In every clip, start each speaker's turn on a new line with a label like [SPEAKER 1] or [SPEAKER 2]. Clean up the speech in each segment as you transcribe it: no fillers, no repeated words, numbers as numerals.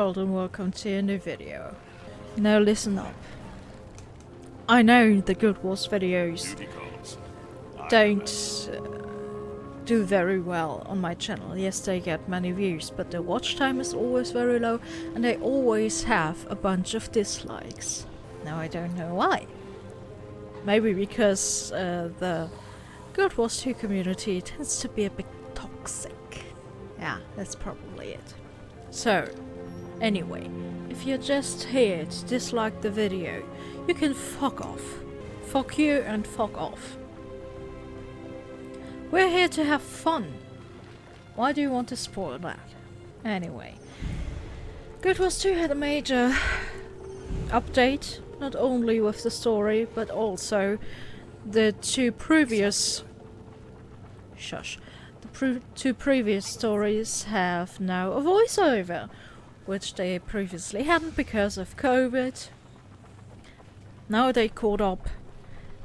[SPEAKER 1] world and welcome to a new video. Now listen up. I know the Guild Wars videos don't do very well on my channel. Yes, they get many views, but the watch time is always very low and they always have a bunch of dislikes. Now I don't know why. Maybe because the Guild Wars 2 community tends to be a bit toxic. Yeah, that's probably it. So, anyway, if you're just here to dislike the video, you can fuck off. Fuck you and fuck off. We're here to have fun. Why do you want to spoil that? Anyway, Guild Wars 2 had a major update, not only with the story, but also the two previous two previous stories have now a voiceover, which they previously hadn't because of COVID. Now they caught up,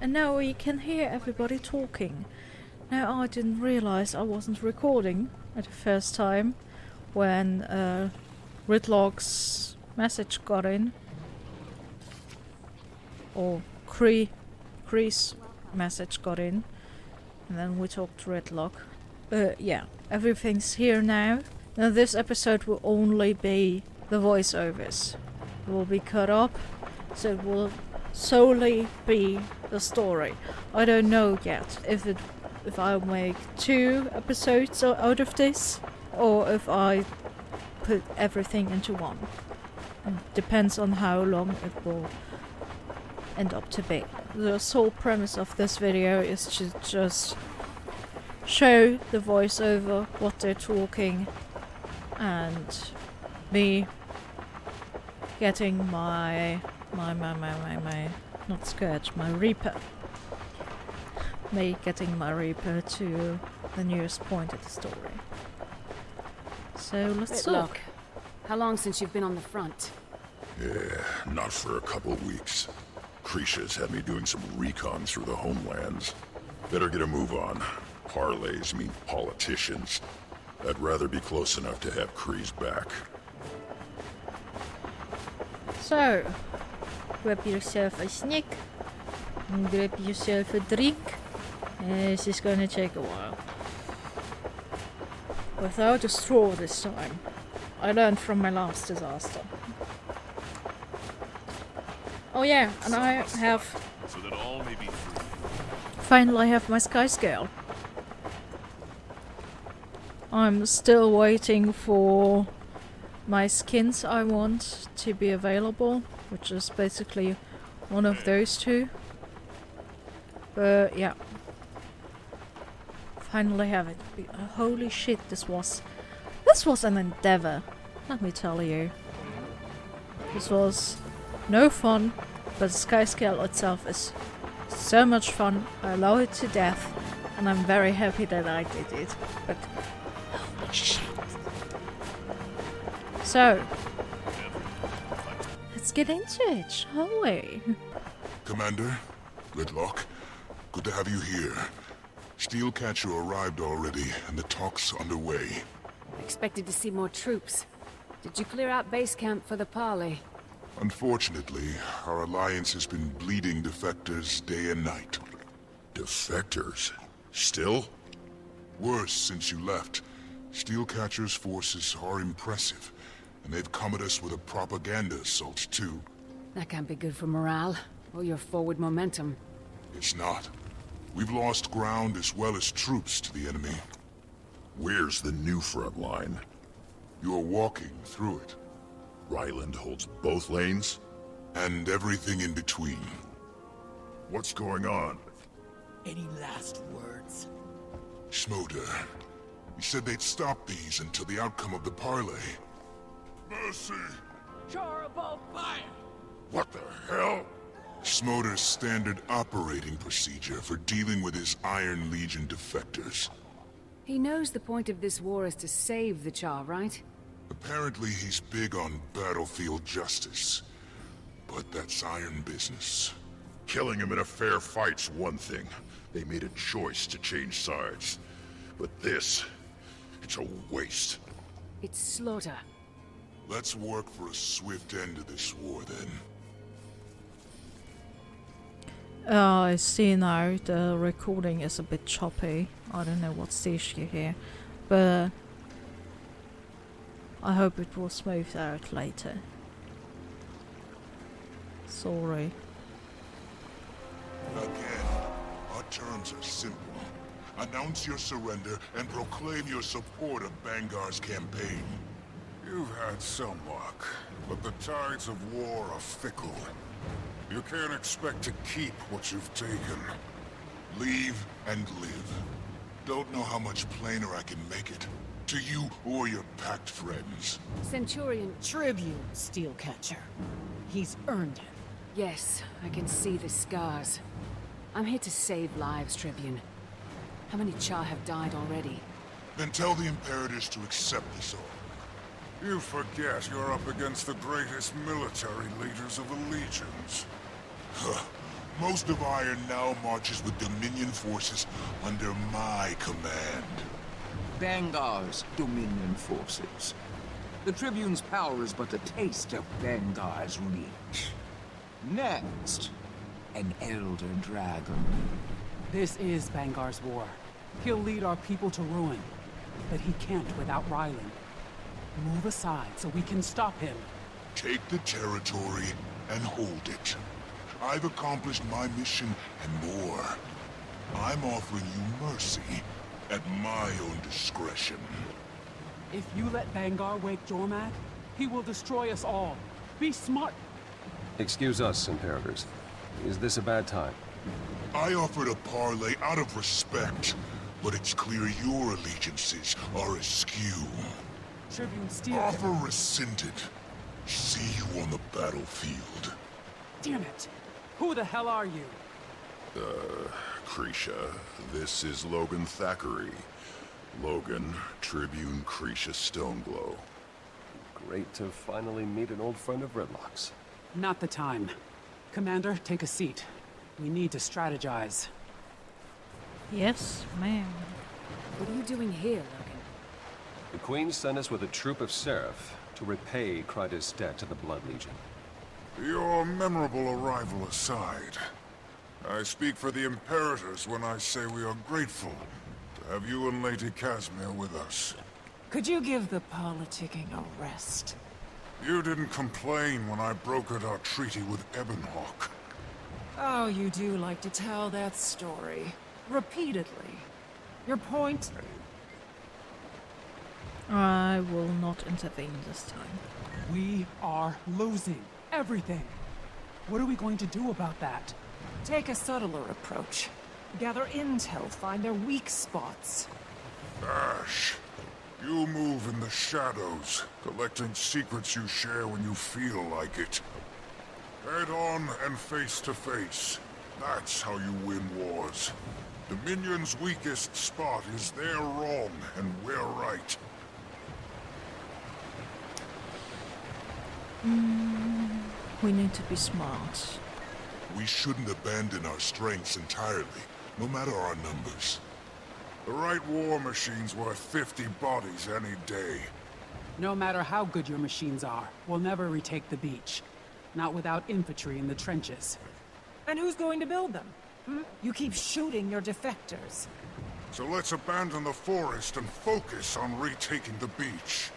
[SPEAKER 1] and now we can hear everybody talking. Now I didn't realize I wasn't recording at the first time when Ridlock's message got in, or Kree's message got in, and then we talked to Ridlock. Yeah, everything's here now. Now this episode will only be the voiceovers. It will be cut up, so it will solely be the story. I don't know yet if I'll make 2 episodes out of this, or if I put everything into one. It depends on how long it will end up to be. The sole premise of this video is to just show the voiceover, what they're talking, and me getting my not Scourge, my Reaper. Me getting my Reaper to the newest point of the story. So let's talk.
[SPEAKER 2] How long since you've been on the front?
[SPEAKER 3] Yeah, not for a couple weeks. Krisha's had me doing some recon through the homelands. Better get a move on. Parlays mean politicians. I'd rather be close enough to have Kree's back.
[SPEAKER 1] So, grab yourself a snack, and grab yourself a drink. This is gonna take a while. Without a straw this time. I learned from my last disaster. Oh yeah, and I have...
[SPEAKER 4] So that all may be free.
[SPEAKER 1] Finally have my sky scale. I'm still waiting for my skins I want to be available, which is basically one of those two. But yeah. Finally have it. Holy shit, this was an endeavor, let me tell you. This was no fun, but the sky scale itself is so much fun. I love it to death, and I'm very happy that I did it. But holy shit. So, let's get into it, shall we?
[SPEAKER 3] Commander, Ridlock, good to have you here. Steelcatcher arrived already, and the talk's underway.
[SPEAKER 2] Expected to see more troops. Did you clear out base camp for the parley?
[SPEAKER 3] Unfortunately, our alliance has been bleeding defectors day and night. Defectors? Still? Worse since you left. Steelcatcher's forces are impressive, and they've come at us with a propaganda assault too.
[SPEAKER 2] That can't be good for morale, or your forward momentum.
[SPEAKER 3] It's not. We've lost ground as well as troops to the enemy. Where's the new front line? You're walking through it. Ryland holds both lanes? And everything in between. What's going on?
[SPEAKER 5] Any last words?
[SPEAKER 3] Schmoder. He said they'd stop these until the outcome of the parley. Mercy!
[SPEAKER 5] Char above fire!
[SPEAKER 3] What the hell? Schmoder's standard operating procedure for dealing with his Iron Legion defectors.
[SPEAKER 2] He knows the point of this war is to save the Char, right?
[SPEAKER 3] Apparently he's big on battlefield justice. But that's Iron business. Killing him in a fair fight's one thing. They made a choice to change sides. But this... it's a waste.
[SPEAKER 2] It's slaughter.
[SPEAKER 3] Let's work for a swift end to this war, then.
[SPEAKER 1] I see now the recording is a bit choppy. I don't know what's the issue here, but I hope it will smooth out later. Sorry.
[SPEAKER 3] Again, our terms are simple. Announce your surrender and proclaim your support of Bangar's campaign.
[SPEAKER 6] You've had some luck, but the tides of war are fickle. You can't expect to keep what you've taken.
[SPEAKER 3] Leave and live. Don't know how much plainer I can make it. To you or your packed friends.
[SPEAKER 2] Centurion...
[SPEAKER 5] Tribune, Steelcatcher. He's earned it.
[SPEAKER 2] Yes, I can see the scars. I'm here to save lives, Tribune. How many Cha have died already?
[SPEAKER 3] Then tell the Imperators to accept this all.
[SPEAKER 6] You forget you're up against the greatest military leaders of the legions.
[SPEAKER 3] Huh. Most of Iron now marches with Dominion forces under my command.
[SPEAKER 7] Bangar's Dominion forces. The Tribune's power is but a taste of Bangar's reach. Next, an Elder Dragon.
[SPEAKER 8] This is Bangar's war. He'll lead our people to ruin, but he can't without Ryland. Move aside so we can stop him.
[SPEAKER 3] Take the territory and hold it. I've accomplished my mission and more. I'm offering you mercy at my own discretion.
[SPEAKER 8] If you let Bangar wake Jormak, he will destroy us all. Be smart.
[SPEAKER 9] Excuse us, Imperators. Is this a bad time?
[SPEAKER 3] I offered a parley out of respect, but it's clear your allegiances are askew.
[SPEAKER 8] Tribune Steel.
[SPEAKER 3] Offer rescinded. See you on the battlefield.
[SPEAKER 8] Damn it. Who the hell are you?
[SPEAKER 3] Krisha, this is Logan Thackeray. Logan, Tribune Krisha Stoneglow.
[SPEAKER 9] Great to finally meet an old friend of Redlock's.
[SPEAKER 8] Not the time. Commander, take a seat. We need to strategize.
[SPEAKER 1] Yes, ma'am.
[SPEAKER 2] What are you doing here, Logan?
[SPEAKER 9] The Queen sent us with a troop of Seraph to repay Kryda's debt to the Blood Legion.
[SPEAKER 6] Your memorable arrival aside, I speak for the Imperators when I say we are grateful to have you and Lady Casimir with us.
[SPEAKER 5] Could you give the politicking a rest?
[SPEAKER 6] You didn't complain when I brokered our treaty with Ebonhawk.
[SPEAKER 5] Oh, you do like to tell that story. Repeatedly. Your point?
[SPEAKER 1] I will not intervene this time.
[SPEAKER 8] We are losing everything. What are we going to do about that?
[SPEAKER 5] Take a subtler approach. Gather intel, find their weak spots.
[SPEAKER 6] Ash, you move in the shadows, collecting secrets you share when you feel like it. Head on and face to face. That's how you win wars. Dominion's weakest spot is they're wrong and we're right.
[SPEAKER 1] We need to be smart.
[SPEAKER 3] We shouldn't abandon our strengths entirely, no matter our numbers.
[SPEAKER 6] The right war machine's worth 50 bodies any day.
[SPEAKER 8] No matter how good your machines are, we'll never retake the beach. Not without infantry in the trenches.
[SPEAKER 5] And who's going to build them? You keep shooting your defectors.
[SPEAKER 6] So let's abandon the forest and focus on retaking the beach.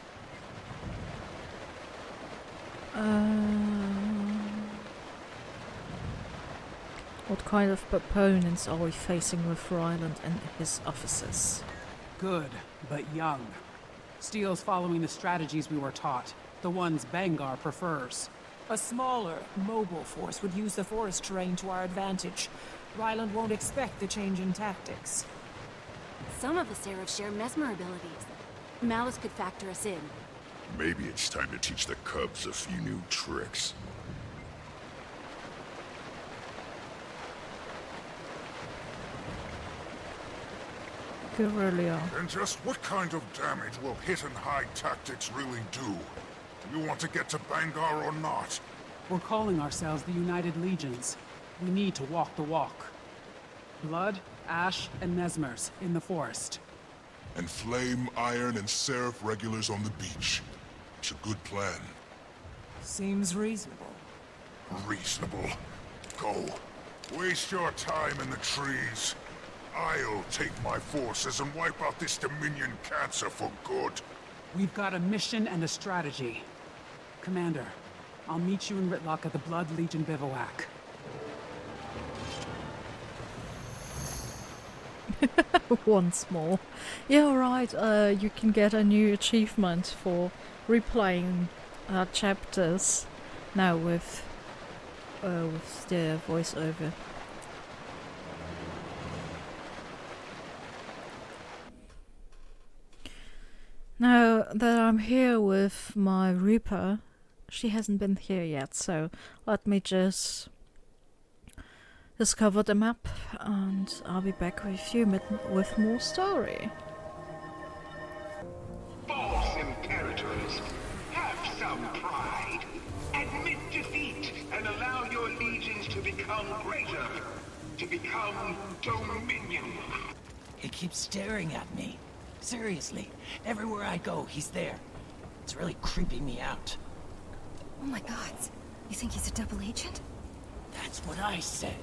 [SPEAKER 1] What kind of opponents are we facing with Ryland and his officers?
[SPEAKER 8] Good, but young. Steele's following the strategies we were taught, the ones Bangar prefers.
[SPEAKER 5] A smaller, mobile force would use the forest terrain to our advantage. Ryland won't expect the change in tactics.
[SPEAKER 10] Some of the Seraphs share mesmer abilities. Malice could factor us in.
[SPEAKER 3] Maybe it's time to teach the Cubs a few new tricks.
[SPEAKER 1] Guerrilla.
[SPEAKER 6] And just what kind of damage will hit and hide tactics really do? Do you want to get to Bangar or not?
[SPEAKER 8] We're calling ourselves the United Legions. We need to walk the walk. Blood, ash, and mesmers in the forest.
[SPEAKER 3] And Flame, Iron, and Seraph regulars on the beach. It's a good plan.
[SPEAKER 5] Seems reasonable.
[SPEAKER 6] Reasonable. Go. Waste your time in the trees. I'll take my forces and wipe out this Dominion cancer for good.
[SPEAKER 8] We've got a mission and a strategy. Commander, I'll meet you in Ritlock at the Blood Legion bivouac.
[SPEAKER 1] Once more. Yeah, right, you can get a new achievement for replaying chapters now with the voiceover. Now that I'm here with my Reaper, she hasn't been here yet, so let me just discover the map and I'll be back with you with more story.
[SPEAKER 11] False imperators, have some pride. Admit defeat and allow your legions to become greater. To become Dominion.
[SPEAKER 12] He keeps staring at me. Seriously, everywhere I go, he's there. It's really creeping me out.
[SPEAKER 10] Oh my god. You think he's a double agent?
[SPEAKER 12] That's what I said.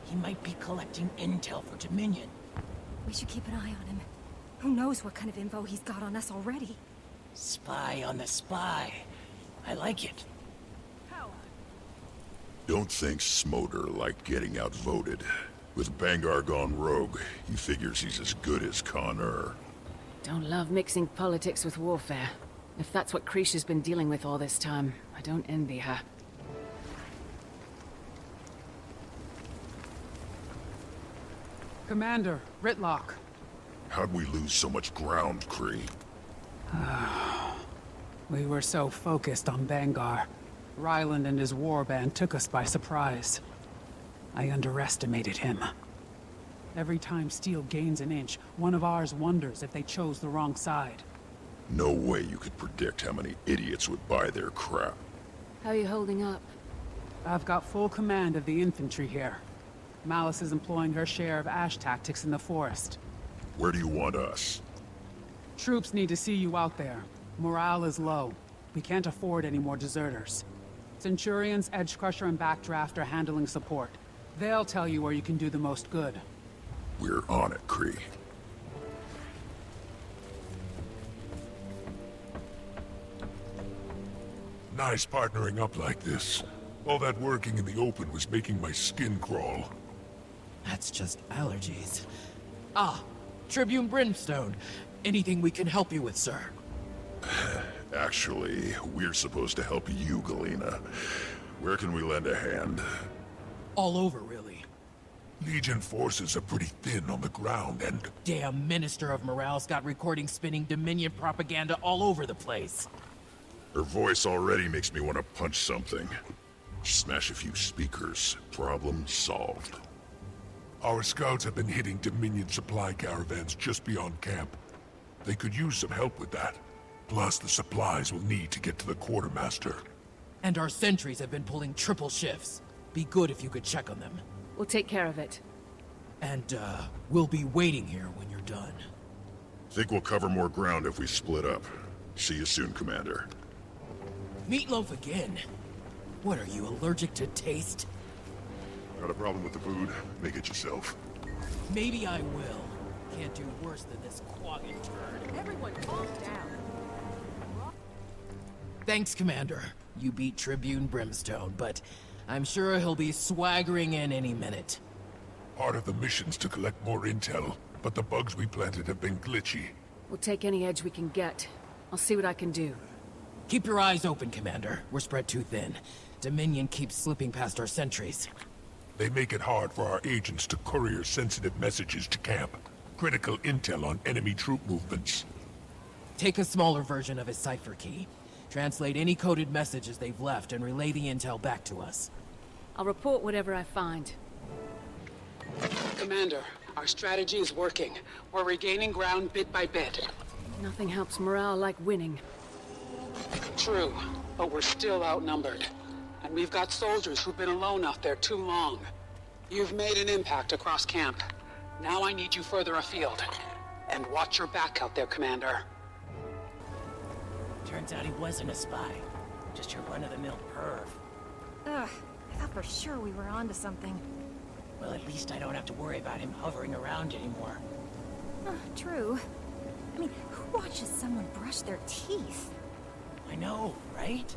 [SPEAKER 12] He might be collecting intel for Dominion.
[SPEAKER 10] We should keep an eye on him. Who knows what kind of info he's got on us already?
[SPEAKER 12] Spy on the spy. I like it.
[SPEAKER 3] Don't think Smoder liked getting outvoted. With Bangar gone rogue, he figures he's as good as Connor.
[SPEAKER 2] Don't love mixing politics with warfare. If that's what Krisha's been dealing with all this time, I don't envy her.
[SPEAKER 8] Commander, Ritlock.
[SPEAKER 3] How'd we lose so much ground, Kree?
[SPEAKER 8] We were so focused on Bangar. Ryland and his warband took us by surprise. I underestimated him. Every time Steel gains an inch, one of ours wonders if they chose the wrong side.
[SPEAKER 3] No way you could predict how many idiots would buy their crap.
[SPEAKER 2] How are you holding up?
[SPEAKER 8] I've got full command of the infantry here. Malice is employing her share of ash tactics in the forest.
[SPEAKER 3] Where do you want us?
[SPEAKER 8] Troops need to see you out there. Morale is low. We can't afford any more deserters. Centurions, Edgecrusher, and Backdraft are handling support. They'll tell you where you can do the most good.
[SPEAKER 3] We're on it, Kree.
[SPEAKER 6] Nice partnering up like this. All that working in the open was making my skin crawl.
[SPEAKER 12] That's just allergies. Ah, Tribune Brimstone. Anything we can help you with, sir?
[SPEAKER 3] Actually, we're supposed to help you, Galena. Where can we lend a hand?
[SPEAKER 12] All over, really.
[SPEAKER 6] Legion forces are pretty thin on the ground, and...
[SPEAKER 12] Damn Minister of Morale's got recordings spinning Dominion propaganda all over the place.
[SPEAKER 3] Her voice already makes me want to punch something. Smash a few speakers. Problem solved.
[SPEAKER 6] Our scouts have been hitting Dominion supply caravans just beyond camp. They could use some help with that. Plus the supplies we'll need to get to the quartermaster.
[SPEAKER 12] And our sentries have been pulling triple shifts. Be good if you could check on them.
[SPEAKER 2] We'll take care of it.
[SPEAKER 12] And, we'll be waiting here when you're done.
[SPEAKER 3] Think we'll cover more ground if we split up. See you soon, Commander.
[SPEAKER 12] Meatloaf again? What are you, allergic to taste?
[SPEAKER 3] Got a problem with the food? Make it yourself.
[SPEAKER 12] Maybe I will. Can't do worse than this quaggin' turd.
[SPEAKER 2] Everyone calm down.
[SPEAKER 12] Thanks, Commander. You beat Tribune Brimstone, but I'm sure he'll be swaggering in any minute.
[SPEAKER 6] Part of the mission's to collect more intel, but the bugs we planted have been glitchy.
[SPEAKER 2] We'll take any edge we can get. I'll see what I can do.
[SPEAKER 12] Keep your eyes open, Commander. We're spread too thin. Dominion keeps slipping past our sentries.
[SPEAKER 6] They make it hard for our agents to courier sensitive messages to camp. Critical intel on enemy troop movements.
[SPEAKER 12] Take a smaller version of his cipher key. Translate any coded messages they've left and relay the intel back to us.
[SPEAKER 2] I'll report whatever I find.
[SPEAKER 8] Commander, our strategy is working. We're regaining ground bit by bit.
[SPEAKER 2] Nothing helps morale like winning.
[SPEAKER 8] True, but we're still outnumbered. And we've got soldiers who've been alone out there too long. You've made an impact across camp. Now I need you further afield. And watch your back out there, Commander.
[SPEAKER 12] Turns out he wasn't a spy. Just your run-of-the-mill perv.
[SPEAKER 10] Ugh, I thought for sure we were onto something.
[SPEAKER 12] Well, at least I don't have to worry about him hovering around anymore.
[SPEAKER 10] True. I mean, who watches someone brush their teeth?
[SPEAKER 12] I know, right?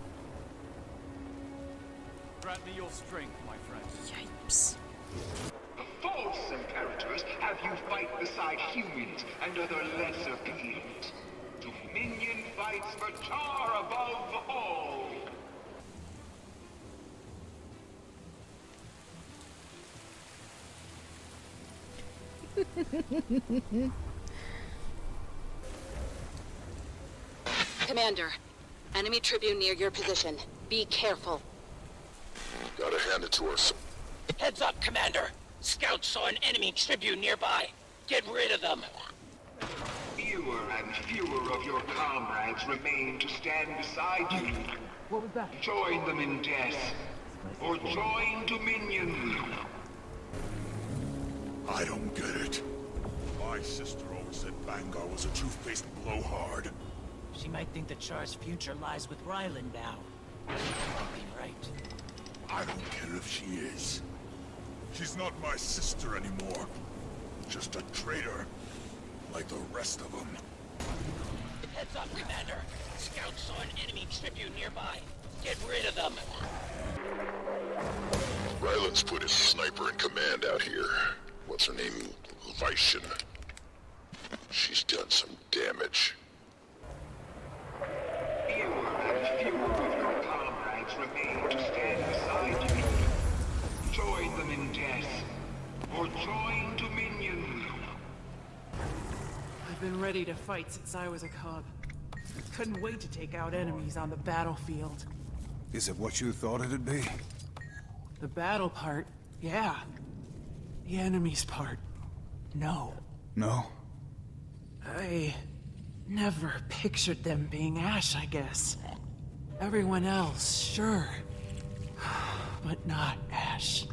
[SPEAKER 4] Grant me your strength, my friend.
[SPEAKER 1] Yipes.
[SPEAKER 11] The false imperators have you fight beside humans and other lesser beings. Dominion fights for Char above all.
[SPEAKER 13] Commander, enemy Tribune near your position. Be careful.
[SPEAKER 3] Gotta hand it to us.
[SPEAKER 12] Heads up, Commander! Scouts saw an enemy Tribune nearby. Get rid of them!
[SPEAKER 11] Fewer and fewer of your comrades remain to stand beside you.
[SPEAKER 8] What was that?
[SPEAKER 11] Join them in death, or join Dominion.
[SPEAKER 6] I don't get it. My sister always said Vanguard was a two-faced blowhard.
[SPEAKER 12] She might think that Char's future lies with Ryland now. She might be right.
[SPEAKER 6] I don't care if she is. She's not my sister anymore. Just a traitor, like the rest of them.
[SPEAKER 12] Heads up, Commander. Scouts saw an enemy Tribune nearby. Get rid of them.
[SPEAKER 3] Ryland's put his sniper in command out here. What's her name? Vaishin. She's done some damage.
[SPEAKER 11] Fewer and fewer of your comrades remain to stand beside you. Join them in death, or join Dominion.
[SPEAKER 5] I've been ready to fight since I was a cub. Couldn't wait to take out enemies on the battlefield.
[SPEAKER 14] Is it what you thought it'd be?
[SPEAKER 5] The battle part, yeah. The enemies part, no.
[SPEAKER 14] No?
[SPEAKER 5] I never pictured them being Ash, I guess. Everyone else, sure. But not Ash.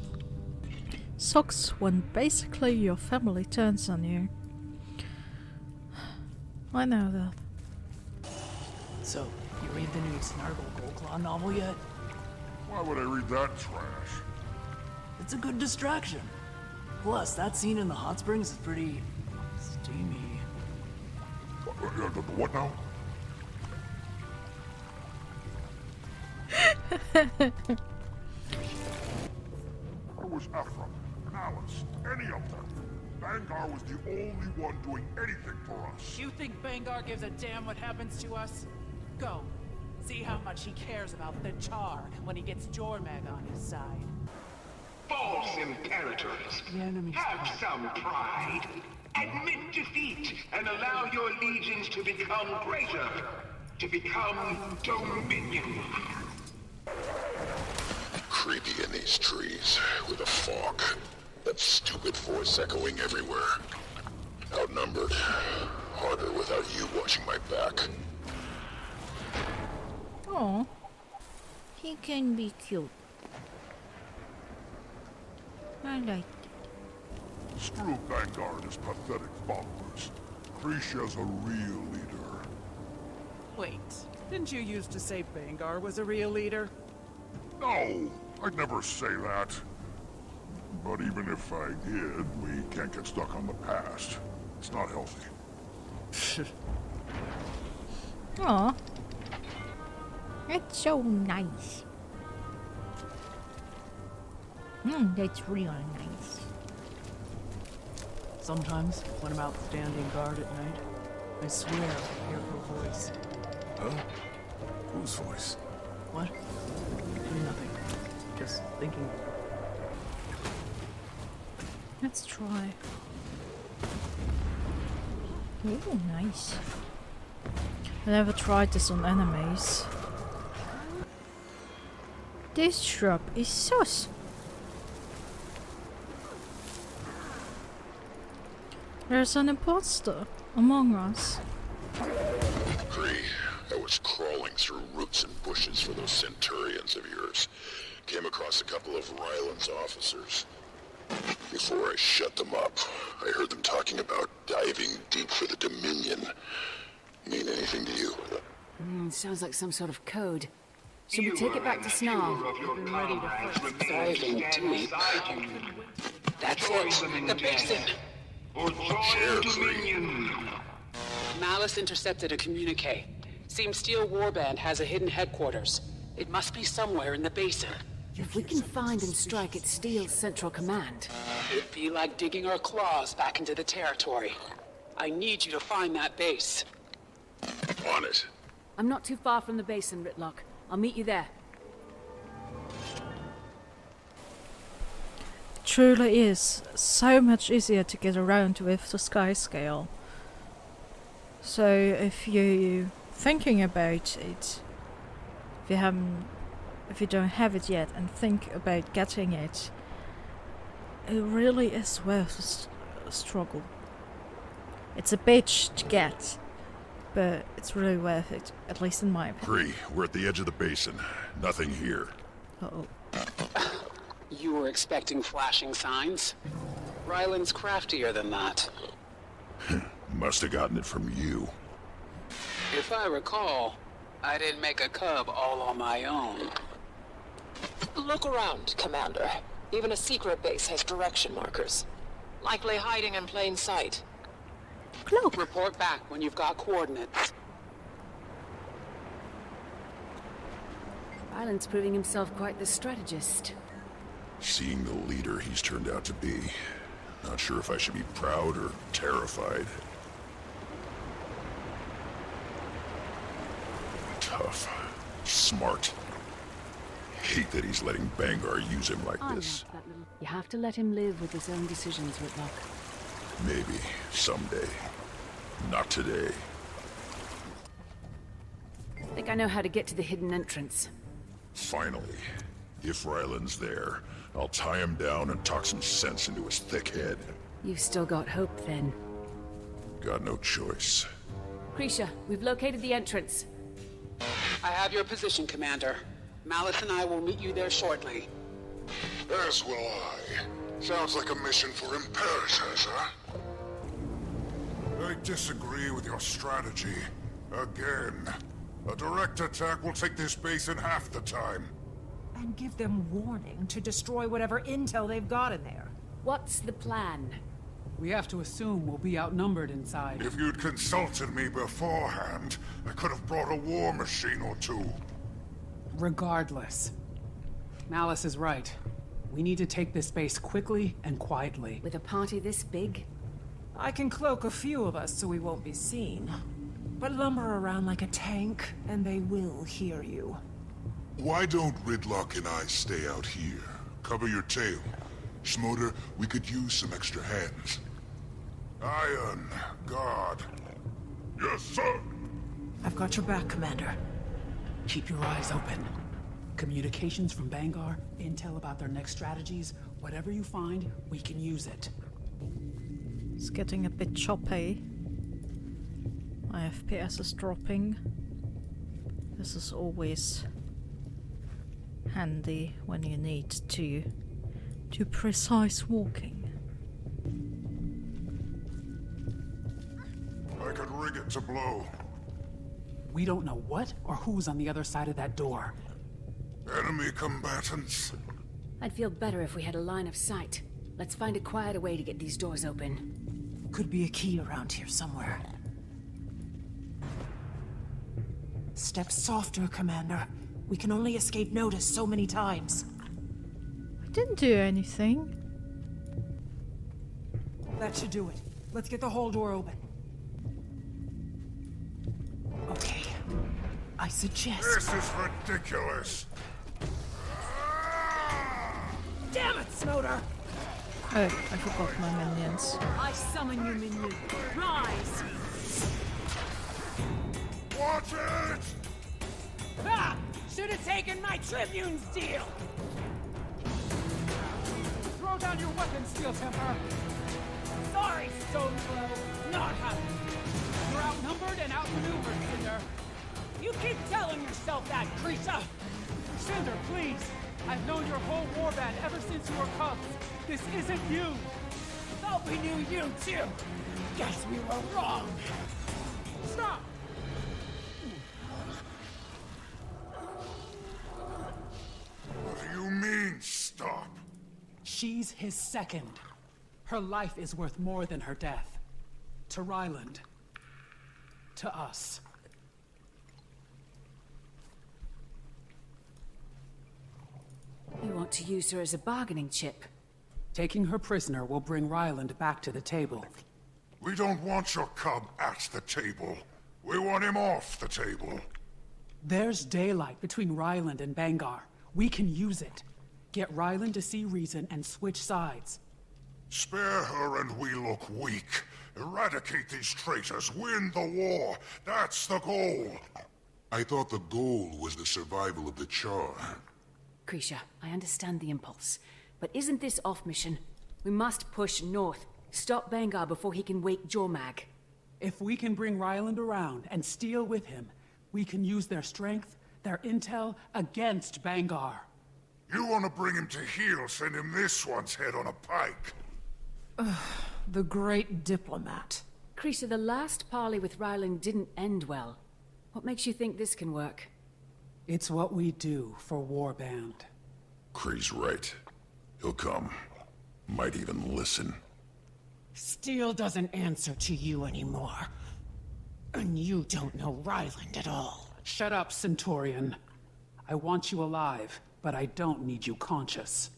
[SPEAKER 1] Sucks when basically your family turns on you. I know that.
[SPEAKER 5] So, you read the new Snargle Goldclaw novel yet?
[SPEAKER 6] Why would I read that trash?
[SPEAKER 5] It's a good distraction. Plus, that scene in the hot springs is pretty steamy.
[SPEAKER 6] What now? Where was Ephraim, Alice, any of them? Vanguard was the only one doing anything for us.
[SPEAKER 8] You think Bangar gives a damn what happens to us? Go. See how much he cares about the Char when he gets Jormag on his side.
[SPEAKER 11] False imperators, have some pride. Admit defeat and allow your legions to become greater. To become Dominion.
[SPEAKER 3] Creepy in these trees, with a fog. That stupid voice echoing everywhere. Outnumbered. Harder without you watching my back.
[SPEAKER 1] Oh, he can be cute. I like it.
[SPEAKER 6] Screw Vanguard and his pathetic followers. Krisha's a real leader.
[SPEAKER 8] Wait, didn't you used to say Bangar was a real leader?
[SPEAKER 6] No, I'd never say that. But even if I did, we can't get stuck on the past. It's not healthy.
[SPEAKER 1] Aw. That's so nice. That's really nice.
[SPEAKER 5] Sometimes, when I'm out standing guard at night, I swear I hear her voice.
[SPEAKER 14] Huh? Whose voice?
[SPEAKER 5] What? Nothing. Just thinking.
[SPEAKER 1] Let's try. Ooh, nice. I never tried this on enemies. This shrub is sus. There's an imposter among us.
[SPEAKER 3] Agree. I was crawling through roots and bushes for those centurions of yours. Came across a couple of Ryland's officers. Before I shut them up, I heard them talking about diving deep for the Dominion. Mean anything to you?
[SPEAKER 2] Sounds like some sort of code. Should we take it back to Snarl?
[SPEAKER 15] Diving deep. That's it. The basin. Malice intercepted a communique. Seems Steel Warband has a hidden headquarters. It must be somewhere in the basin.
[SPEAKER 2] If we can find and strike at Steel's central command...
[SPEAKER 15] It'd be like digging our claws back into the territory. I need you to find that base.
[SPEAKER 3] On it.
[SPEAKER 2] I'm not too far from the basin, Ritlock. I'll meet you there.
[SPEAKER 1] It truly is so much easier to get around with the sky scale. So if you're thinking about it, if you don't have it yet and think about getting it, it really is worth a struggle. It's a bitch to get, but it's really worth it, at least in my opinion.
[SPEAKER 3] Kree, we're at the edge of the basin. Nothing here.
[SPEAKER 1] Uh-oh.
[SPEAKER 15] You were expecting flashing signs? Ryland's craftier than that.
[SPEAKER 3] Must have gotten it from you.
[SPEAKER 15] If I recall, I didn't make a cub all on my own.
[SPEAKER 16] Look around, Commander. Even a secret base has direction markers. Likely hiding in plain sight.
[SPEAKER 1] Cloak.
[SPEAKER 15] Report back when you've got coordinates.
[SPEAKER 2] Ryland's proving himself quite the strategist.
[SPEAKER 3] Seeing the leader he's turned out to be. Not sure if I should be proud or terrified. Tough. Smart. Hate that he's letting Bangar use him like this.
[SPEAKER 2] You have to let him live with his own decisions, Whitlock.
[SPEAKER 3] Maybe. Someday. Not today.
[SPEAKER 2] I think I know how to get to the hidden entrance.
[SPEAKER 3] Finally. If Ryland's there, I'll tie him down and talk some sense into his thick head.
[SPEAKER 2] You've still got hope, then.
[SPEAKER 3] Got no choice.
[SPEAKER 2] Krisha, we've located the entrance.
[SPEAKER 15] I have your position, Commander. Malice and I will meet you there shortly.
[SPEAKER 6] As will I. Sounds like a mission for imperators, huh? I disagree with your strategy. Again. A direct attack will take this base in half the time.
[SPEAKER 5] And give them warning to destroy whatever intel they've got in there.
[SPEAKER 2] What's the plan?
[SPEAKER 8] We have to assume we'll be outnumbered inside.
[SPEAKER 6] If you'd consulted me beforehand, I could have brought a war machine or two.
[SPEAKER 8] Regardless, Malice is right. We need to take this base quickly and quietly.
[SPEAKER 2] With a party this big?
[SPEAKER 5] I can cloak a few of us so we won't be seen. But lumber around like a tank, and they will hear you.
[SPEAKER 3] Why don't Ridlock and I stay out here? Cover your tail. Schmoder, we could use some extra hands.
[SPEAKER 6] Iron Guard. Yes, sir.
[SPEAKER 5] I've got your back, Commander.
[SPEAKER 8] Keep your eyes open. Communications from Bangar, intel about their next strategies. Whatever you find, we can use it.
[SPEAKER 1] It's getting a bit choppy. My FPS is dropping. This is always handy when you need to do precise walking.
[SPEAKER 6] I could rig it to blow.
[SPEAKER 8] We don't know what or who's on the other side of that door.
[SPEAKER 6] Enemy combatants.
[SPEAKER 2] I'd feel better if we had a line of sight. Let's find a quieter way to get these doors open.
[SPEAKER 5] Could be a key around here somewhere. Step softer, Commander. We can only escape notice so many times.
[SPEAKER 1] I didn't do anything.
[SPEAKER 5] That should do it. Let's get the whole door open. Okay. I suggest...
[SPEAKER 6] This is ridiculous.
[SPEAKER 5] Damn it, Snowder!
[SPEAKER 1] Oh, I forgot my minions.
[SPEAKER 2] I summon you, minion. Rise!
[SPEAKER 6] Watch it!
[SPEAKER 16] Ah! Should have taken my Tribune's deal!
[SPEAKER 8] Throw down your weapon, Steel Temper!
[SPEAKER 16] Sorry, Stoneflow. Not happening.
[SPEAKER 8] You're outnumbered and outmaneuvered, Cinder.
[SPEAKER 16] You keep telling yourself that, Krisha!
[SPEAKER 8] Cinder, please! I've known your whole warband ever since you were cubs. This isn't you!
[SPEAKER 16] Thought we knew you too! Guess we were wrong!
[SPEAKER 8] Stop! she's his second. Her life is worth more than her death. To Ryland. To us.
[SPEAKER 2] You want to use her as a bargaining chip?
[SPEAKER 8] Taking her prisoner will bring Ryland back to the table.
[SPEAKER 6] We don't want your cub at the table. We want him off the table.
[SPEAKER 8] There's daylight between Ryland and Bangar. We can use it. Get Ryland to see reason and switch sides.
[SPEAKER 6] Spare her and we look weak. Eradicate these traitors, win the war. That's the goal.
[SPEAKER 3] I thought the goal was the survival of the Char.
[SPEAKER 2] Krisha, I understand the impulse. But isn't this off mission? We must push north. Stop Bangar before he can wake Jormag.
[SPEAKER 8] If we can bring Ryland around and steal with him, we can use their strength, their intel, against Bangar.
[SPEAKER 6] You want to bring him to heel, send him this one's head on a pike.
[SPEAKER 5] The great diplomat.
[SPEAKER 2] Krisha, the last parley with Ryland didn't end well. What makes you think this can work?
[SPEAKER 8] It's what we do for Warband.
[SPEAKER 3] Kree's right. He'll come. Might even listen.
[SPEAKER 12] Steel doesn't answer to you anymore. And you don't know Ryland at all.
[SPEAKER 8] Shut up, Centaurian. I want you alive, but I don't need you conscious.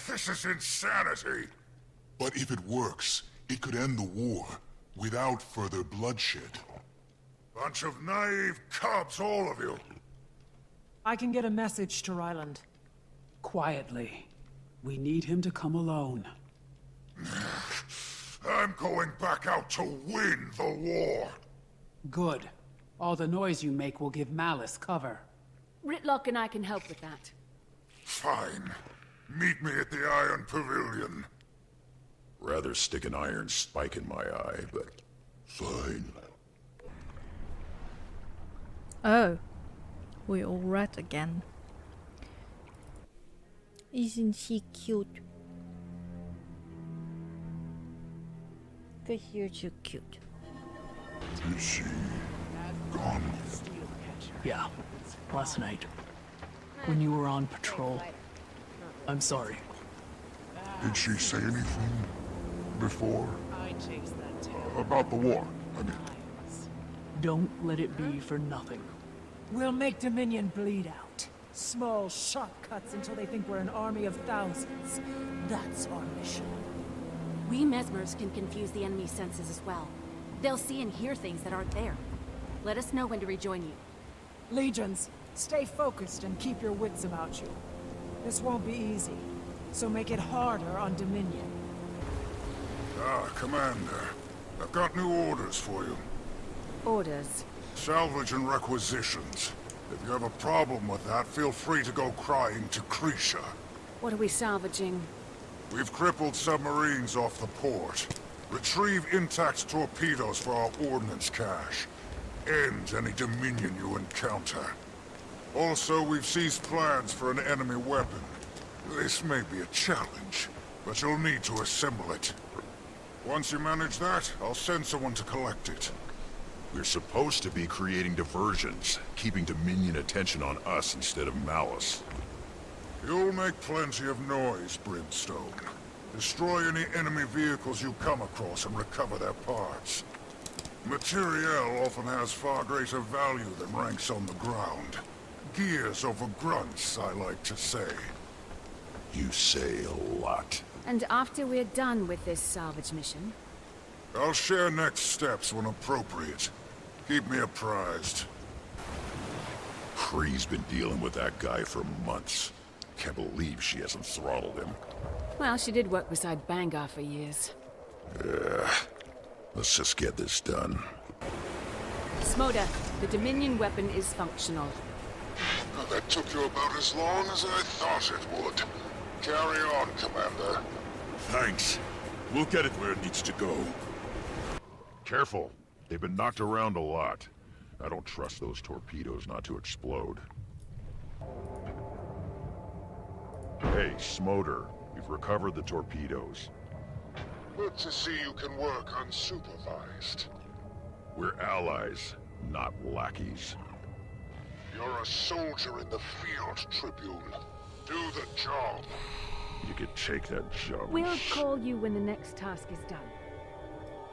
[SPEAKER 6] This is insanity.
[SPEAKER 3] But if it works, it could end the war without further bloodshed.
[SPEAKER 6] Bunch of naive cubs, all of you.
[SPEAKER 5] I can get a message to Ryland.
[SPEAKER 8] Quietly. We need him to come alone.
[SPEAKER 6] I'm going back out to win the war.
[SPEAKER 8] Good. All the noise you make will give Malice cover.
[SPEAKER 2] Ritlock and I can help with that.
[SPEAKER 6] Fine. Meet me at the Iron Pavilion.
[SPEAKER 3] Rather stick an iron spike in my eye, but fine.
[SPEAKER 1] Oh, we're all red again. Isn't she cute? Cause you're so cute.
[SPEAKER 6] Is she gone?
[SPEAKER 17] Yeah, last night. When you were on patrol. I'm sorry.
[SPEAKER 6] Did she say anything before? About the war, I mean.
[SPEAKER 17] Don't let it be for nothing.
[SPEAKER 5] We'll make Dominion bleed out. Small shortcuts until they think we're an army of thousands. That's our mission.
[SPEAKER 10] We Mesmers can confuse the enemy's senses as well. They'll see and hear things that aren't there. Let us know when to rejoin you.
[SPEAKER 5] Legions, stay focused and keep your wits about you. This won't be easy, so make it harder on Dominion.
[SPEAKER 6] Commander. I've got new orders for you.
[SPEAKER 2] Orders?
[SPEAKER 6] Salvage and requisitions. If you have a problem with that, feel free to go crying to Krisha.
[SPEAKER 2] What are we salvaging?
[SPEAKER 6] We've crippled submarines off the port. Retrieve intact torpedoes for our ordnance cache. End any Dominion you encounter. Also, we've seized plans for an enemy weapon. This may be a challenge, but you'll need to assemble it. Once you manage that, I'll send someone to collect it.
[SPEAKER 3] We're supposed to be creating diversions, keeping Dominion attention on us instead of Malice.
[SPEAKER 6] You'll make plenty of noise, Brimstone. Destroy any enemy vehicles you come across and recover their parts. Materiel often has far greater value than ranks on the ground. Gears over grunts, I like to say.
[SPEAKER 3] You say a lot.
[SPEAKER 2] And after we're done with this salvage mission?
[SPEAKER 6] I'll share next steps when appropriate. Keep me apprised.
[SPEAKER 3] Kree's been dealing with that guy for months. Can't believe she hasn't throttled him.
[SPEAKER 2] Well, she did work beside Bangar for years.
[SPEAKER 3] Let's just get this done.
[SPEAKER 2] Smoda, the Dominion weapon is functional.
[SPEAKER 6] Now, that took you about as long as I thought it would. Carry on, Commander.
[SPEAKER 3] Thanks. We'll get it where it needs to go. Careful. They've been knocked around a lot. I don't trust those torpedoes not to explode. Hey, Smoder. We've recovered the torpedoes.
[SPEAKER 6] Good to see you can work unsupervised.
[SPEAKER 3] We're allies, not lackeys.
[SPEAKER 6] You're a soldier in the field, Tribune. Do the job.
[SPEAKER 3] You could take that job.
[SPEAKER 2] We'll call you when the next task is done.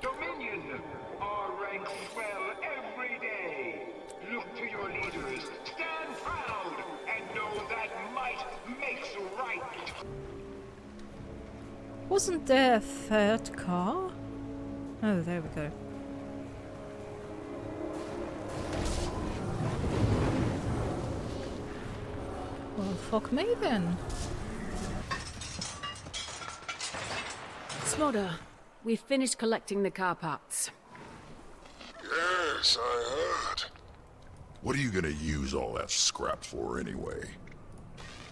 [SPEAKER 11] Dominion, our ranks swell every day. Look to your leaders, stand proud, and know that might makes right.
[SPEAKER 1] Wasn't there a third car? Oh, there we go. Well, fuck me then.
[SPEAKER 2] Smolder, we've finished collecting the car parts.
[SPEAKER 6] Yes, I heard.
[SPEAKER 3] What are you gonna use all that scrap for anyway?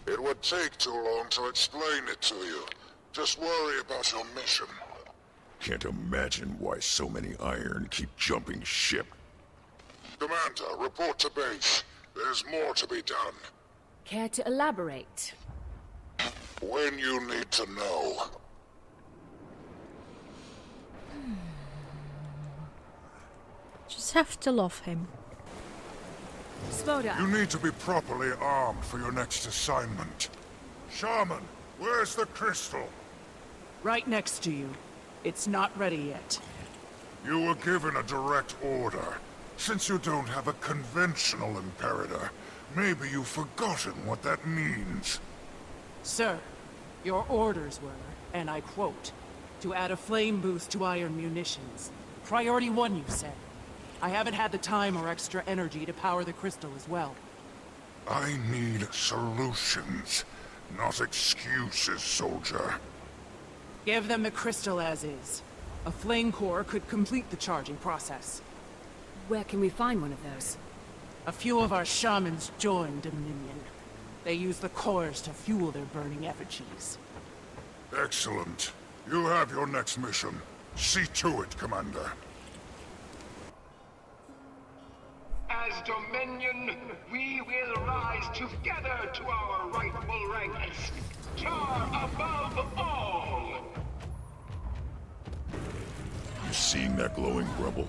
[SPEAKER 6] It would take too long to explain it to you. Just worry about your mission.
[SPEAKER 3] Can't imagine why so many iron keep jumping ship.
[SPEAKER 6] Commander, report to base. There's more to be done.
[SPEAKER 2] Care to elaborate?
[SPEAKER 6] When you need to know.
[SPEAKER 1] Just have to love him.
[SPEAKER 2] Smolder.
[SPEAKER 6] You need to be properly armed for your next assignment. Shaman, where's the crystal?
[SPEAKER 8] Right next to you. It's not ready yet.
[SPEAKER 6] You were given a direct order. Since you don't have a conventional imperator, maybe you've forgotten what that means.
[SPEAKER 8] Sir, your orders were, and I quote, to add a flame boost to iron munitions. Priority 1, you said. I haven't had the time or extra energy to power the crystal as well.
[SPEAKER 6] I need solutions, not excuses, soldier.
[SPEAKER 8] Give them the crystal as is. A flame core could complete the charging process.
[SPEAKER 2] Where can we find one of those?
[SPEAKER 8] A few of our shamans joined Dominion. They use the cores to fuel their burning effigies.
[SPEAKER 6] Excellent. You have your next mission. See to it, Commander.
[SPEAKER 11] As Dominion, we will rise together to our rightful ranks. Char above all!
[SPEAKER 3] You seeing that glowing rubble?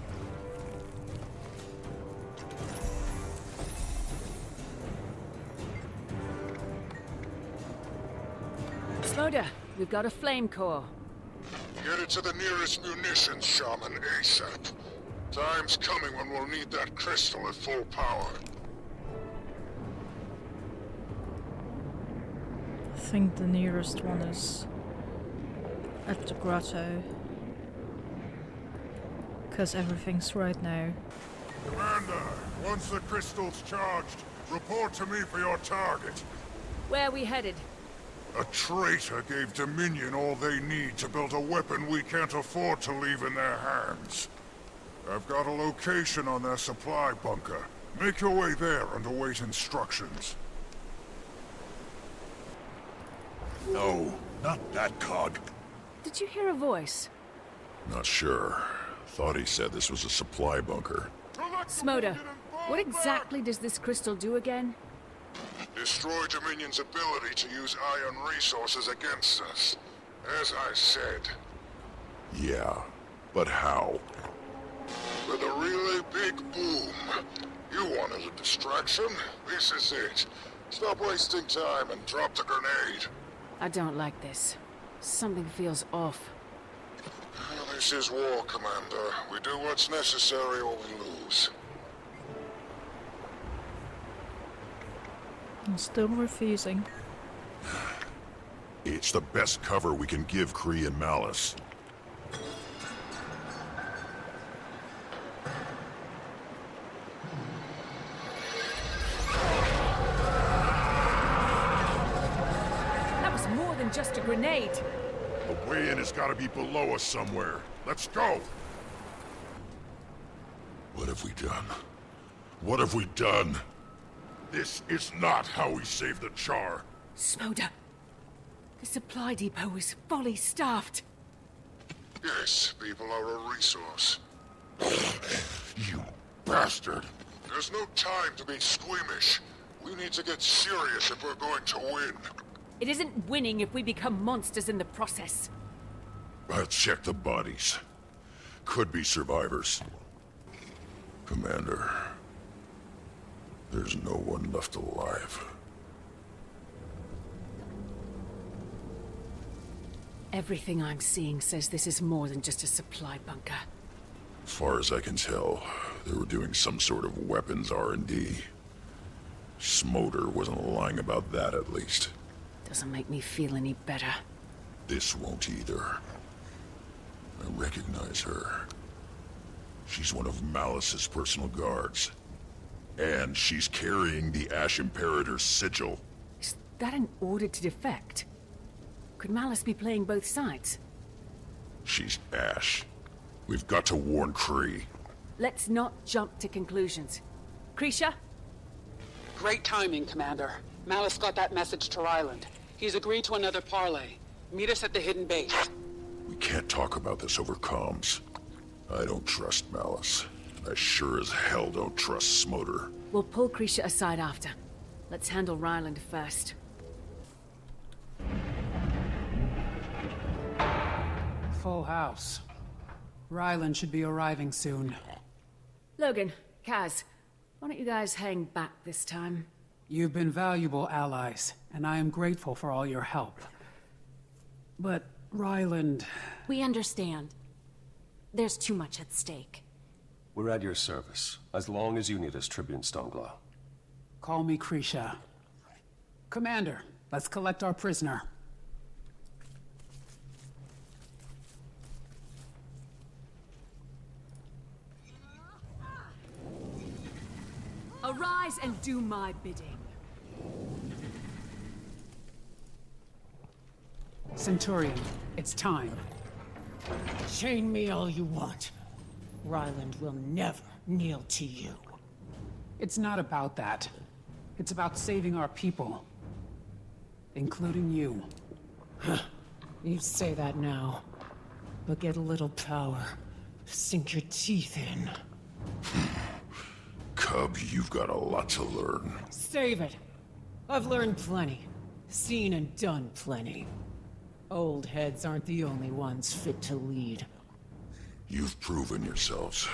[SPEAKER 2] Smolder, we've got a flame core.
[SPEAKER 6] Get it to the nearest munitions, Shaman, ASAP. Time's coming when we'll need that crystal at full power.
[SPEAKER 1] I think the nearest one is at the grotto. Because everything's right now.
[SPEAKER 6] Commander, once the crystal's charged, report to me for your target.
[SPEAKER 2] Where are we headed?
[SPEAKER 6] A traitor gave Dominion all they need to build a weapon we can't afford to leave in their hands. I've got a location on their supply bunker. Make your way there and await instructions.
[SPEAKER 3] No, not that cog.
[SPEAKER 2] Did you hear a voice?
[SPEAKER 3] Not sure. Thought he said this was a supply bunker.
[SPEAKER 2] Smolder, what exactly does this crystal do again?
[SPEAKER 6] Destroy Dominion's ability to use iron resources against us. As I said.
[SPEAKER 3] Yeah, but how?
[SPEAKER 6] With a really big boom. You wanted a distraction? This is it. Stop wasting time and drop the grenade.
[SPEAKER 2] I don't like this. Something feels off.
[SPEAKER 6] This is war, Commander. We do what's necessary or we lose.
[SPEAKER 1] I'm still refusing.
[SPEAKER 3] It's the best cover we can give Kree and Malice.
[SPEAKER 2] That was more than just a grenade.
[SPEAKER 3] The way in has got to be below us somewhere. Let's go! What have we done? What have we done? This is not how we save the Char.
[SPEAKER 2] Smolder, the supply depot is fully staffed.
[SPEAKER 6] Yes, people are a resource.
[SPEAKER 3] You bastard!
[SPEAKER 6] There's no time to be squeamish. We need to get serious if we're going to win.
[SPEAKER 2] It isn't winning if we become monsters in the process.
[SPEAKER 3] I'll check the bodies. Could be survivors. Commander, there's no one left alive.
[SPEAKER 2] Everything I'm seeing says this is more than just a supply bunker.
[SPEAKER 3] As far as I can tell, they were doing some sort of weapons R&D. Smoder wasn't lying about that, at least.
[SPEAKER 2] Doesn't make me feel any better.
[SPEAKER 3] This won't either. I recognize her. She's one of Malice's personal guards. And she's carrying the Ash Imperator's sigil.
[SPEAKER 2] Is that an order to defect? Could Malice be playing both sides?
[SPEAKER 3] She's Ash. We've got to warn Kree.
[SPEAKER 2] Let's not jump to conclusions. Krisha?
[SPEAKER 15] Great timing, Commander. Malice got that message to Ryland. He's agreed to another parley. Meet us at the hidden base.
[SPEAKER 3] We can't talk about this over comms. I don't trust Malice. I sure as hell don't trust Smoder.
[SPEAKER 2] We'll pull Krisha aside after. Let's handle Ryland first.
[SPEAKER 8] Full house. Ryland should be arriving soon.
[SPEAKER 2] Logan, Kaz, why don't you guys hang back this time?
[SPEAKER 8] You've been valuable allies, and I am grateful for all your help. But Ryland...
[SPEAKER 10] We understand. There's too much at stake.
[SPEAKER 9] We're at your service, as long as you need us, Tribune Stonglaw.
[SPEAKER 8] Call me Krisha. Commander, let's collect our prisoner.
[SPEAKER 2] Arise and do my bidding.
[SPEAKER 8] Centurion, it's time.
[SPEAKER 12] Chain me all you want. Ryland will never kneel to you.
[SPEAKER 8] It's not about that. It's about saving our people. Including you.
[SPEAKER 12] You say that now. But get a little power. Sink your teeth in.
[SPEAKER 3] Cub, you've got a lot to learn.
[SPEAKER 12] Save it. I've learned plenty. Seen and done plenty. Old heads aren't the only ones fit to lead.
[SPEAKER 3] You've proven yourselves.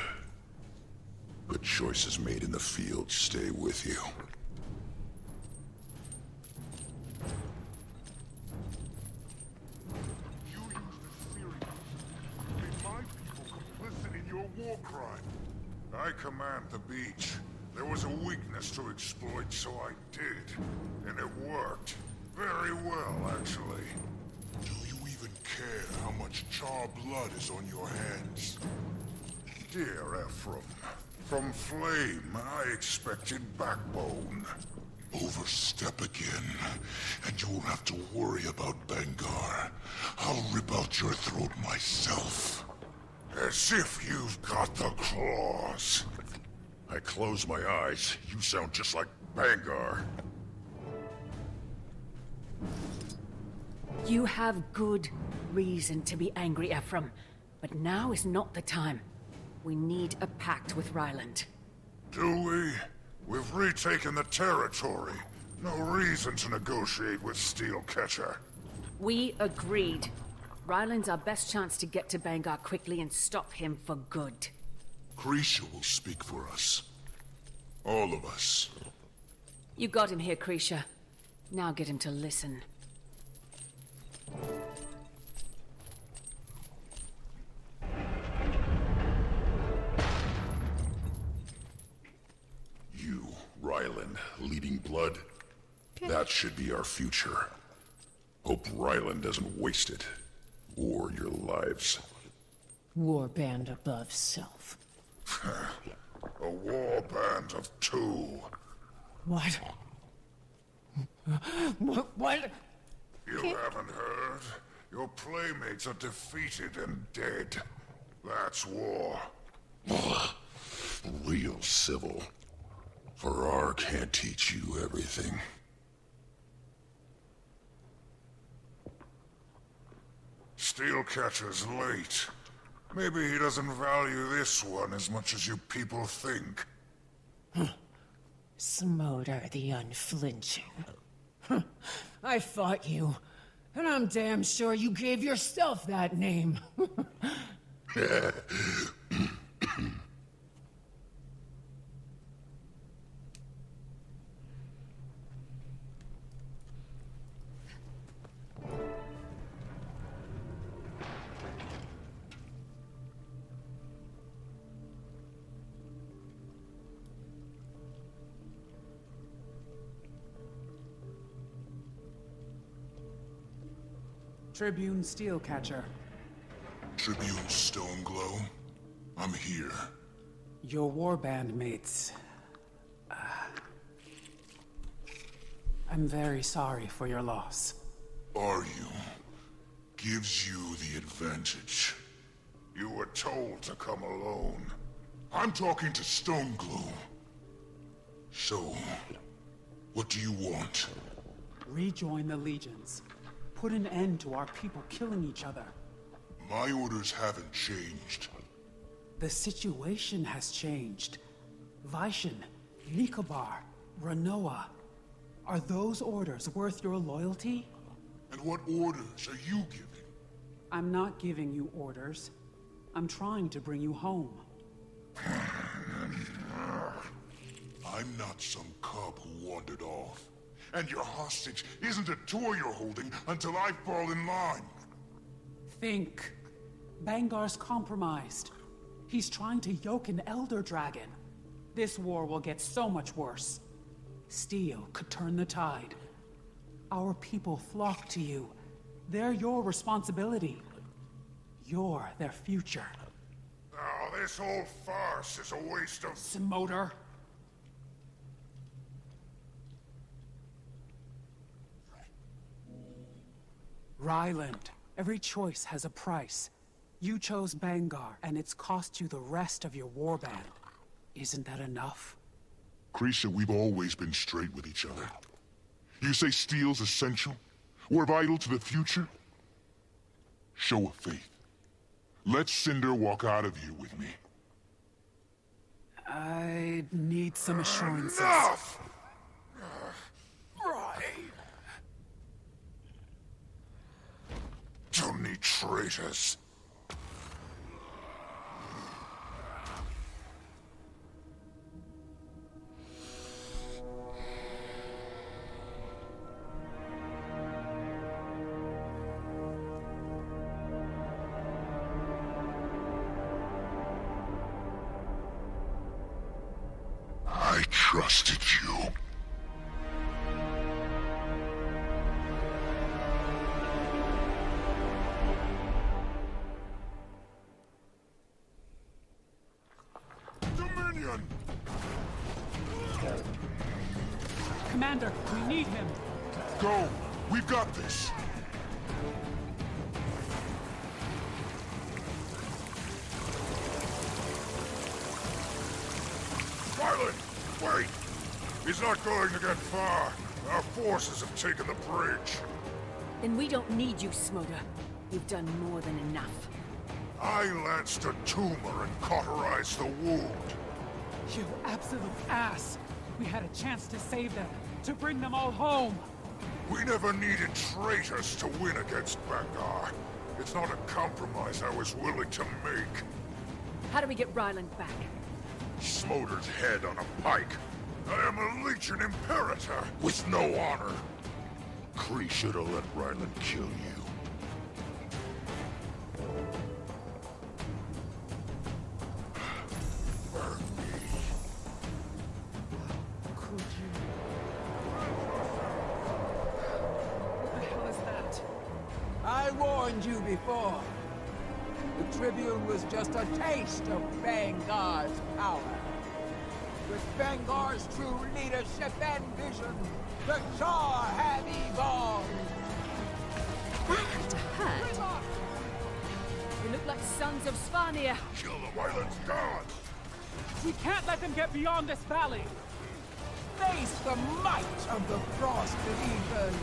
[SPEAKER 3] But choices made in the field stay with you.
[SPEAKER 6] You used a series to make my people complicit in your war crime. I command the beach. There was a weakness to exploit, so I did. And it worked. Very well, actually. Do you even care how much Char blood is on your hands? Dear Ephraim, from Flame, I expected backbone. Overstep again, and you won't have to worry about Bangar. I'll rip out your throat myself. As if you've got the claws. I close my eyes, you sound just like Bangar.
[SPEAKER 2] You have good reason to be angry, Ephraim. But now is not the time. We need a pact with Ryland.
[SPEAKER 6] Do we? We've retaken the territory. No reason to negotiate with Steelcatcher.
[SPEAKER 2] We agreed. Ryland's our best chance to get to Bangar quickly and stop him for good.
[SPEAKER 6] Krisha will speak for us. All of us.
[SPEAKER 2] You got him here, Krisha. Now get him to listen.
[SPEAKER 3] You, Ryland, leading blood. That should be our future. Hope Ryland doesn't waste it. Or your lives.
[SPEAKER 12] Warband above self.
[SPEAKER 6] A war band of two.
[SPEAKER 12] What? What?
[SPEAKER 6] You haven't heard? Your playmates are defeated and dead. That's war.
[SPEAKER 3] Real civil. Farrar can't teach you everything.
[SPEAKER 6] Steelcatcher's late. Maybe he doesn't value this one as much as you people think.
[SPEAKER 12] Smoder the Unflinching. I fought you, and I'm damn sure you gave yourself that name.
[SPEAKER 8] Tribune Steelcatcher.
[SPEAKER 3] Tribune Stoneglow, I'm here.
[SPEAKER 8] Your warband mates. I'm very sorry for your loss.
[SPEAKER 3] Are you? Gives you the advantage.
[SPEAKER 6] You were told to come alone.
[SPEAKER 3] I'm talking to Stoneglow. So, what do you want?
[SPEAKER 8] Rejoin the Legions. Put an end to our people killing each other.
[SPEAKER 3] My orders haven't changed.
[SPEAKER 8] The situation has changed. Vaishan, Nikobar, Ranoa. Are those orders worth your loyalty?
[SPEAKER 3] And what orders are you giving?
[SPEAKER 8] I'm not giving you orders. I'm trying to bring you home.
[SPEAKER 3] I'm not some cub who wandered off. And your hostage isn't a toy you're holding until I fall in line.
[SPEAKER 8] Think. Bangar's compromised. He's trying to yoke an Elder Dragon. This war will get so much worse. Steel could turn the tide. Our people flock to you. They're your responsibility. You're their future.
[SPEAKER 6] Now, this whole farce is a waste of...
[SPEAKER 8] Smoter. Ryland, every choice has a price. You chose Bangar, and it's cost you the rest of your warband. Isn't that enough?
[SPEAKER 3] Krisha, we've always been straight with each other. You say steel's essential? We're vital to the future? Show of faith. Let Cinder walk out of here with me.
[SPEAKER 8] I need some assurances.
[SPEAKER 6] Enough! Right. Don't need traitors.
[SPEAKER 3] I trusted you.
[SPEAKER 6] Dominion!
[SPEAKER 8] Commander, we need him.
[SPEAKER 3] Go! We've got this!
[SPEAKER 6] Ryland! Wait! He's not going to get far. Our forces have taken the bridge.
[SPEAKER 2] Then we don't need you, Smoter. You've done more than enough.
[SPEAKER 6] I lanced a tumor and cauterized the wound.
[SPEAKER 8] You absolute ass! We had a chance to save them, to bring them all home!
[SPEAKER 6] We never needed traitors to win against Bangar. It's not a compromise I was willing to make.
[SPEAKER 2] How do we get Ryland back?
[SPEAKER 6] Smoter's head on a pike. I am a Legion Imperator with no honor.
[SPEAKER 3] Kree should have let Ryland kill you.
[SPEAKER 6] Burn me.
[SPEAKER 8] Could you... What the hell is that?
[SPEAKER 7] I warned you before. The Tribune was just a taste of Bangar's power. With Bangar's true leadership and vision, the Char have evolved.
[SPEAKER 2] That had to hurt. We look like sons of Svanir.
[SPEAKER 6] Kill the Ryland's gone.
[SPEAKER 8] We can't let them get beyond this valley!
[SPEAKER 7] Face the might of the Frost Legion.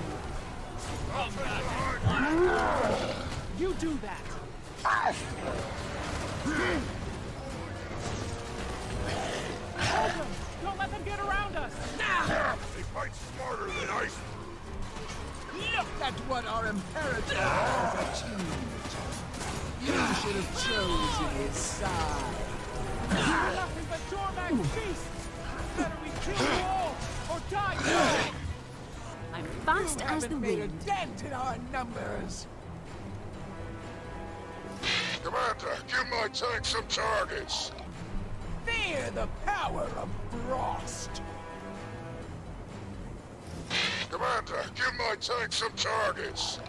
[SPEAKER 8] You do that! Hold them! Don't let them get around us!
[SPEAKER 6] They fight smarter than ice.
[SPEAKER 7] Look at what our Imperator has achieved. You should have chosen his side.
[SPEAKER 8] We're nothing but Dormac beasts! Better we kill you all, or die young!
[SPEAKER 2] I'm fast
[SPEAKER 7] You
[SPEAKER 2] as the
[SPEAKER 7] haven't made
[SPEAKER 2] wind.
[SPEAKER 7] a dent in our numbers.
[SPEAKER 6] Commander, give my tank some targets.
[SPEAKER 7] Fear the power of Frost.
[SPEAKER 6] Commander, give my tank some targets.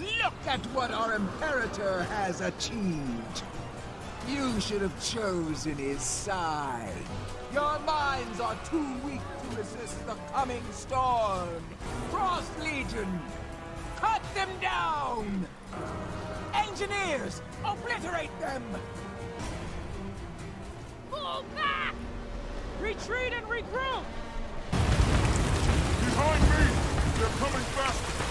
[SPEAKER 7] Look at what our Imperator has achieved. You should have chosen his side. Your minds are too weak to resist the coming storm. Frost Legion, cut them down! Engineers, obliterate them!
[SPEAKER 5] Pull back! Retreat and regroup!
[SPEAKER 6] Behind me! They're coming faster!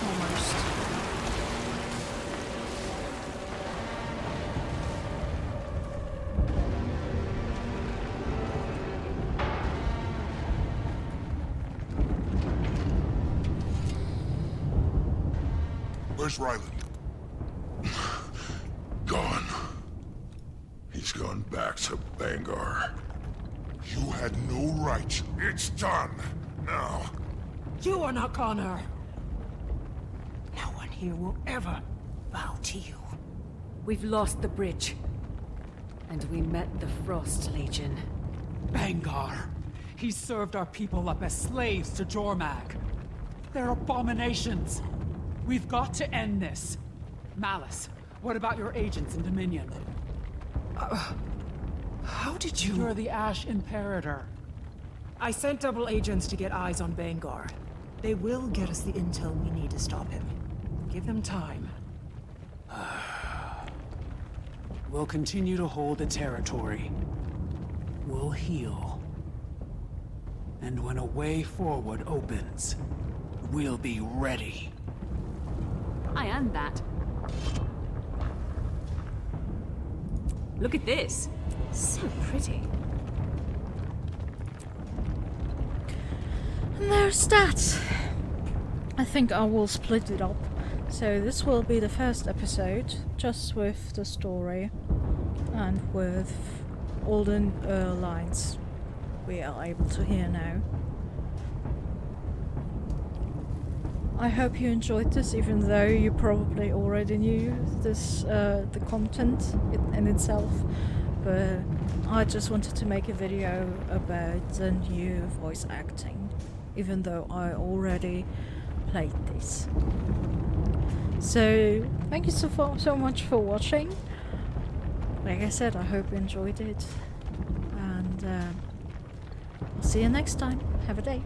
[SPEAKER 1] Almost.
[SPEAKER 3] Where's Ryland? Gone. He's gone back to Bangar.
[SPEAKER 6] You had no right. It's done. Now.
[SPEAKER 5] You are not Connor. No one here will ever bow to you.
[SPEAKER 2] We've lost the bridge. And we met the Frost Legion.
[SPEAKER 8] Bangar. He served our people up as slaves to Jormag. They're abominations. We've got to end this. Malice, what about your agents in Dominion?
[SPEAKER 5] How did you...
[SPEAKER 8] You're the Ash Imperator.
[SPEAKER 5] I sent double agents to get eyes on Bangar. They will get us the intel we need to stop him. Give them time.
[SPEAKER 8] We'll continue to hold the territory. We'll heal. And when a way forward opens, we'll be ready.
[SPEAKER 2] I am that. Look at this. So pretty.
[SPEAKER 1] And there's that. I think I will split it up. So this will be the first episode, just with the story and with all the lines we are able to hear now. I hope you enjoyed this, even though you probably already knew this, the content in itself. But I just wanted to make a video about the new voice acting, even though I already played this. So thank you so much for watching. Like I said, I hope you enjoyed it, and I'll see you next time. Have a day.